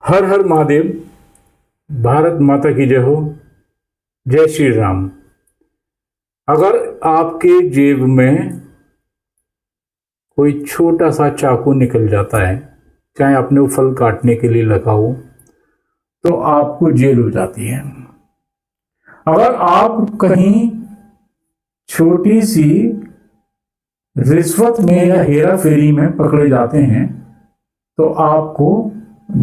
हर हर महादेव। भारत माता की जय हो। जय श्री राम। अगर आपके जेब में कोई छोटा सा चाकू निकल जाता है, चाहे आपने वो फल काटने के लिए लगा हो, तो आपको जेल हो जाती है। अगर आप कहीं छोटी सी रिश्वत में या हेरा फेरी में पकड़े जाते हैं तो आपको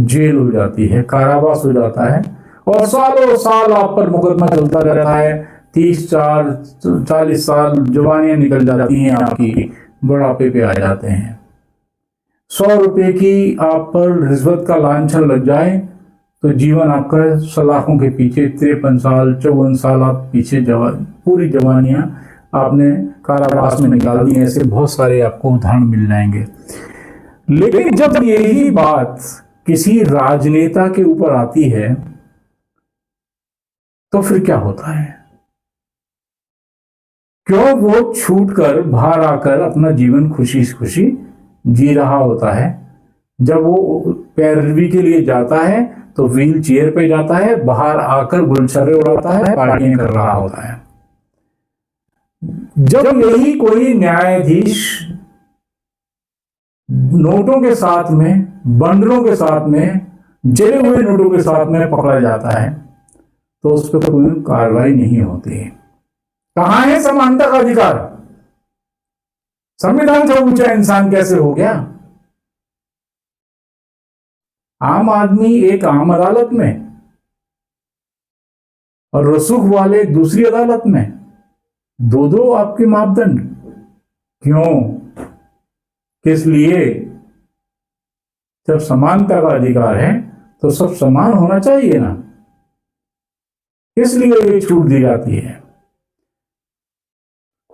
जेल हो जाती है, कारावास हो जाता है और सालों साल आप पर मुकदमा चलता रहता है। 30-40 साल जवानियां निकल जाती हैं आपकी, बुढ़ापे पे आ जाते हैं। 100 रुपए की आप पर रिश्वत का लांछन लग जाए तो जीवन आपका सलाखों के पीछे 53 साल 54 साल आप पीछे पूरी जवानियां आपने कारावास में निकाल दी। ऐसे बहुत सारे आपको उदाहरण मिल जाएंगे। लेकिन जब यही बात किसी राजनेता के ऊपर आती है तो फिर क्या होता है? क्यों वो छूटकर बाहर आकर अपना जीवन खुशी खुशी जी रहा होता है। जब वो पैरवी के लिए जाता है तो व्हील चेयर पे जाता है, बाहर आकर गुलछर्रे उड़ाता है, पार्टियां कर रहा होता है। जब यही कोई न्यायाधीश नोटों के साथ में, बंडलों के साथ में, जले हुए नोटों के साथ में पकड़ा जाता है तो उस पर कोई कार्रवाई नहीं होती है। कहां है समानता का अधिकार? संविधान से ऊंचा इंसान कैसे हो गया? आम आदमी एक आम अदालत में और रसूख वाले दूसरी अदालत में, दो दो आपके मापदंड। क्यों? किस लिए? जब समानता का अधिकार है तो सब समान होना चाहिए ना। इसलिए ये छूट दी जाती है।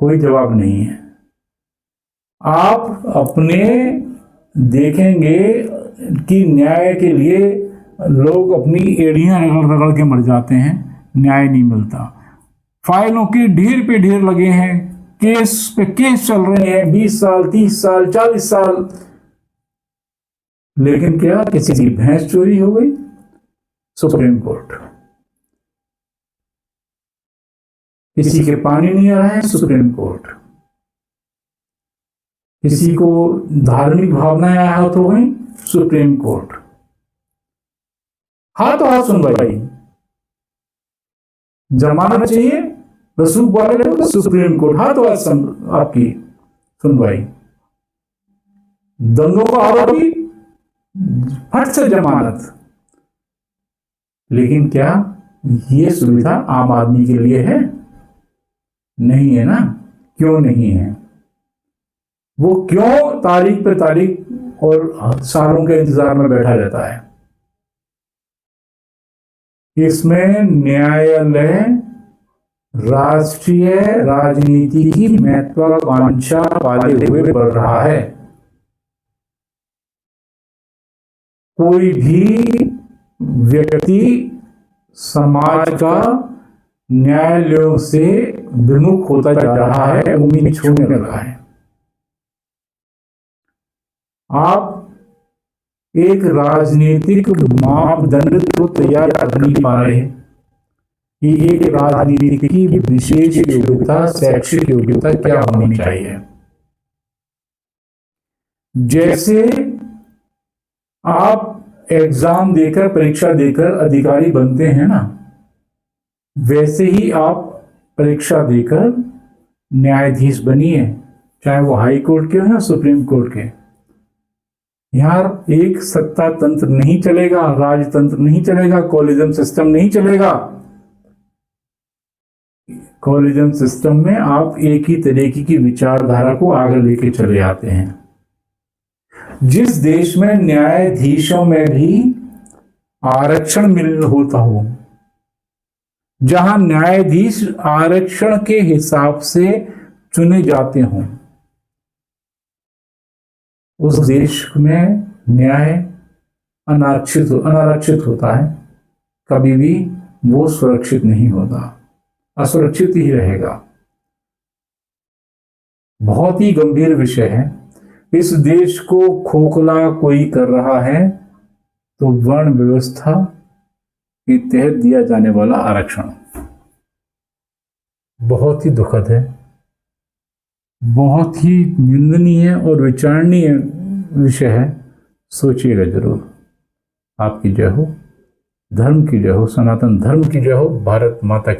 कोई जवाब नहीं है। आप अपने देखेंगे कि न्याय के लिए लोग अपनी एड़ियां रगड़ रगड़ के मर जाते हैं, न्याय नहीं मिलता। फाइलों के ढेर पे ढेर लगे हैं, केस पे केस चल रहे हैं, 20 साल 30 साल 40 साल। लेकिन क्या किसी की भैंस चोरी हो गई? Supreme court. किसी के पानी नहीं आ रहा है? Supreme court. किसी को धार्मिक भावनाएं आहत हो गई? Supreme court. हाथों हाथ सुनवाई। जमानत चाहिए रसूख वाले को, सुप्रीम कोर्ट हाथों हाथ आपकी सुनवाई। दंगों का आरोपी फट से जमानत। लेकिन क्या ये सुविधा आम आदमी के लिए है? नहीं है ना। क्यों नहीं है? वो क्यों तारीख पे तारीख और सालों के इंतजार में बैठा रहता है? इसमें न्यायालय राष्ट्रीय राजनीति की महत्वाकांक्षा पाले हुए बढ़ रहा है। कोई भी व्यक्ति समाज का न्यायालयों से विमुख होता जा रहा है, उम्मीद छोड़ने लगा है। आप एक राजनीतिक मापदंड को तैयार कर नहीं पा रहे कि एक राजनीति की विशेष योग्यता, शैक्षिक योग्यता क्या होनी चाहिए। जैसे आप एग्जाम देकर, परीक्षा देकर अधिकारी बनते हैं ना, वैसे ही आप परीक्षा देकर न्यायाधीश बनिए, चाहे वो हाई कोर्ट के हो या सुप्रीम कोर्ट के। यहां एक सत्ता तंत्र नहीं चलेगा, राजतंत्र नहीं चलेगा, कॉलिजम सिस्टम नहीं चलेगा। कॉलिजम सिस्टम में आप एक ही तरीके की विचारधारा को आगे लेके चले आते हैं। जिस देश में न्यायाधीशों में भी आरक्षण मिल होता हो, जहां न्यायाधीश आरक्षण के हिसाब से चुने जाते हों, उस देश में न्याय अनारक्षित होता है। कभी भी वो सुरक्षित नहीं होता, असुरक्षित ही रहेगा। बहुत ही गंभीर विषय है। इस देश को खोखला कोई कर रहा है तो वर्ण व्यवस्था के तहत दिया जाने वाला आरक्षण बहुत ही दुखद है, बहुत ही निंदनीय और विचारणीय विषय है। सोचिएगा जरूर। आपकी जय हो, धर्म की जय हो, सनातन धर्म की जय हो, भारत माता की